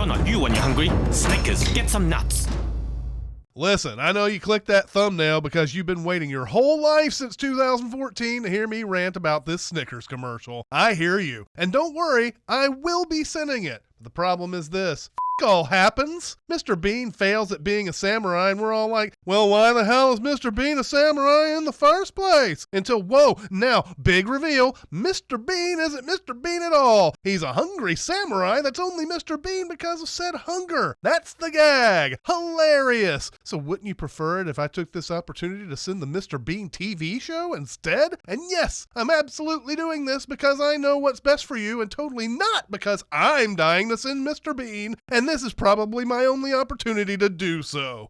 not you when you're hungry. Snickers, get some nuts. Listen, I know you clicked that thumbnail because you've been waiting your whole life since 2014 to hear me rant about this Snickers commercial. I hear you. And don't worry, I will be sending it. The problem is this. All happens. Mr. Bean fails at being a samurai and we're all like, well, why the hell is Mr. Bean a samurai in the first place? Until, whoa, now, big reveal, Mr. Bean isn't Mr. Bean at all. He's a hungry samurai that's only Mr. Bean because of said hunger. That's the gag. Hilarious. So wouldn't you prefer it if I took this opportunity to send the Mr. Bean TV show instead? And yes, I'm absolutely doing this because I know what's best for you and totally not because I'm dying to send Mr. Bean, and this is probably my only opportunity to do so.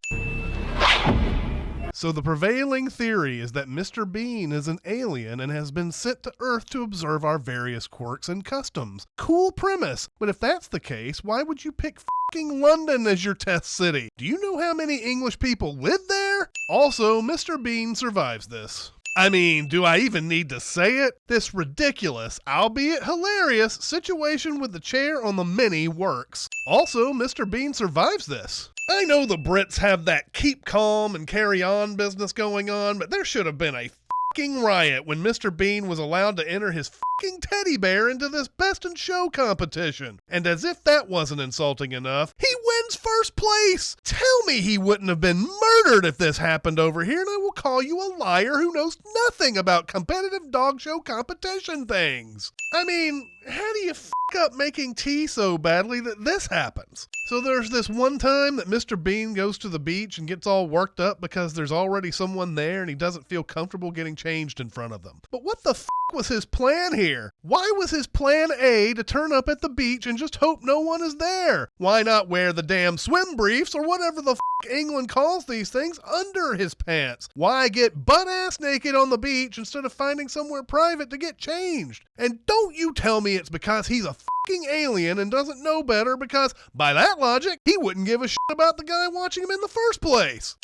So the prevailing theory is that Mr. Bean is an alien and has been sent to Earth to observe our various quirks and customs. Cool premise, but if that's the case, why would you pick fucking London as your test city? Do you know how many English people live there? Also, Mr. Bean survives this. I mean, do I even need to say it? This ridiculous, albeit hilarious, situation with the chair on the mini works. Also, Mr. Bean survives this. I know the Brits have that keep calm and carry on business going on, but there should have been a fucking riot when Mr. Bean was allowed to enter his fucking teddy bear into this Best in Show competition. And as if that wasn't insulting enough, he wins first place! Tell me he wouldn't have been murdered if this happened over here, and I will call you a liar who knows nothing about competitive dog show competition things. I mean, how do you f*** up making tea so badly that this happens? So there's this one time that Mr. Bean goes to the beach and gets all worked up because there's already someone there and he doesn't feel comfortable getting changed in front of them. But what the f*** was his plan here? Why was his plan A to turn up at the beach and just hope no one is there? Why not wear the damn swim briefs or whatever the f*** England calls these things under his pants? Why get butt-ass naked on the beach instead of finding somewhere private to get changed? And don't you tell me it's because he's a fucking alien and doesn't know better, because by that logic, he wouldn't give a shit about the guy watching him in the first place.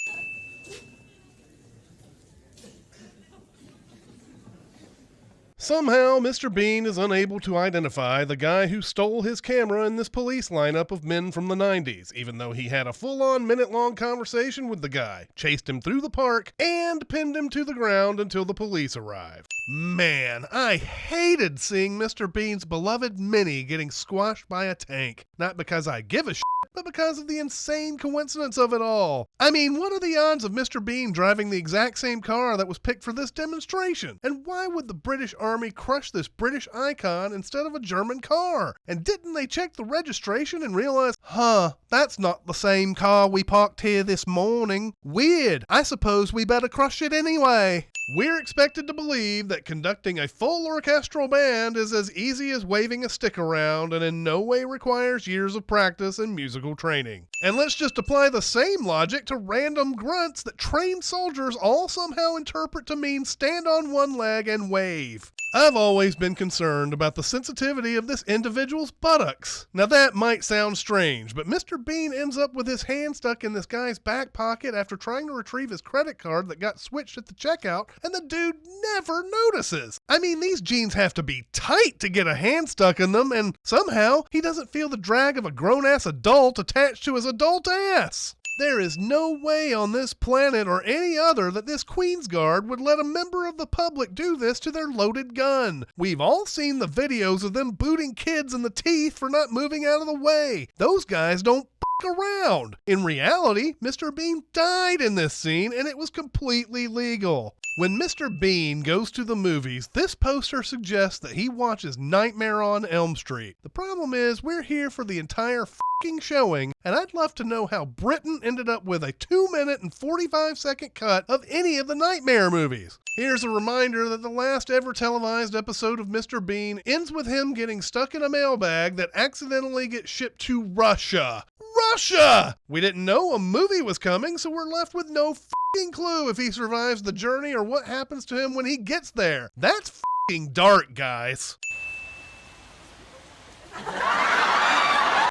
Somehow, Mr. Bean is unable to identify the guy who stole his camera in this police lineup of men from the 90s, even though he had a full-on minute-long conversation with the guy, chased him through the park, and pinned him to the ground until the police arrived. Man, I hated seeing Mr. Bean's beloved Minnie getting squashed by a tank. Not because I give a shit, but because of the insane coincidence of it all. I mean, what are the odds of Mr. Bean driving the exact same car that was picked for this demonstration? And why would the British Army crush this British icon instead of a German car? And didn't they check the registration and realize, that's not the same car we parked here this morning? Weird. I suppose we better crush it anyway. We're expected to believe that conducting a full orchestral band is as easy as waving a stick around and in no way requires years of practice and musical training. And let's just apply the same logic to random grunts that trained soldiers all somehow interpret to mean stand on one leg and wave. I've always been concerned about the sensitivity of this individual's buttocks. Now that might sound strange, but Mr. Bean ends up with his hand stuck in this guy's back pocket after trying to retrieve his credit card that got switched at the checkout, and the dude never notices. I mean, these jeans have to be tight to get a hand stuck in them, and somehow he doesn't feel the drag of a grown-ass adult attached to his adult ass. There is no way on this planet or any other that this Queen's Guard would let a member of the public do this to their loaded gun. We've all seen the videos of them booting kids in the teeth for not moving out of the way. Those guys don't around. In reality, Mr. Bean died in this scene and it was completely legal. When Mr. Bean goes to the movies, this poster suggests that he watches Nightmare on Elm Street. The problem is we're here for the entire fucking showing, and I'd love to know how Britain ended up with a 2-minute and 45-second cut of any of the Nightmare movies. Here's a reminder that the last ever televised episode of Mr. Bean ends with him getting stuck in a mailbag that accidentally gets shipped to Russia. Russia! We didn't know a movie was coming, so we're left with no fucking clue if he survives the journey or what happens to him when he gets there. That's fucking dark, guys.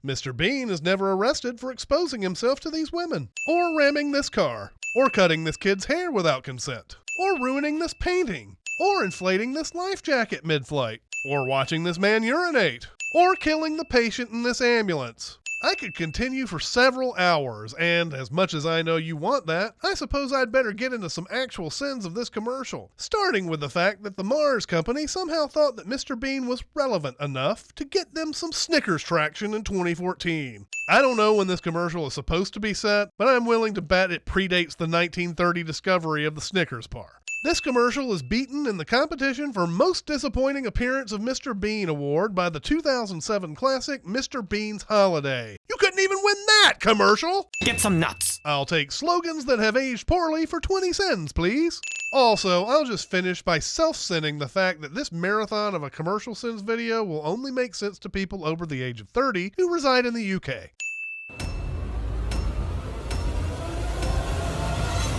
Mr. Bean is never arrested for exposing himself to these women, or ramming this car, or cutting this kid's hair without consent, or ruining this painting, or inflating this life jacket mid-flight, or watching this man urinate, or killing the patient in this ambulance. I could continue for several hours, and as much as I know you want that, I suppose I'd better get into some actual sins of this commercial, starting with the fact that the Mars company somehow thought that Mr. Bean was relevant enough to get them some Snickers traction in 2014. I don't know when this commercial is supposed to be set, but I'm willing to bet it predates the 1930 discovery of the Snickers bar. This commercial is beaten in the competition for Most Disappointing Appearance of Mr. Bean award by the 2007 classic Mr. Bean's Holiday. You couldn't even win that commercial! Get some nuts. I'll take slogans that have aged poorly for 20 cents, please. Also, I'll just finish by self-sinning the fact that this marathon of a commercial sins video will only make sense to people over the age of 30 who reside in the UK.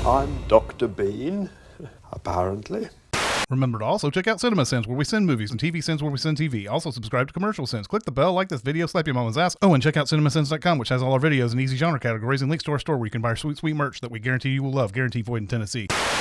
I'm Dr. Bean, apparently. Remember to also check out Cinema Sins, where we send movies, and TV Sins, where we send TV. Also subscribe to Commercial Sins. Click the bell, like this video, slap your mama's ass. Oh, and check out cinemasins.com, which has all our videos in easy genre categories and links to our store where you can buy our sweet, sweet merch that we guarantee you will love. Guaranteed void in Tennessee.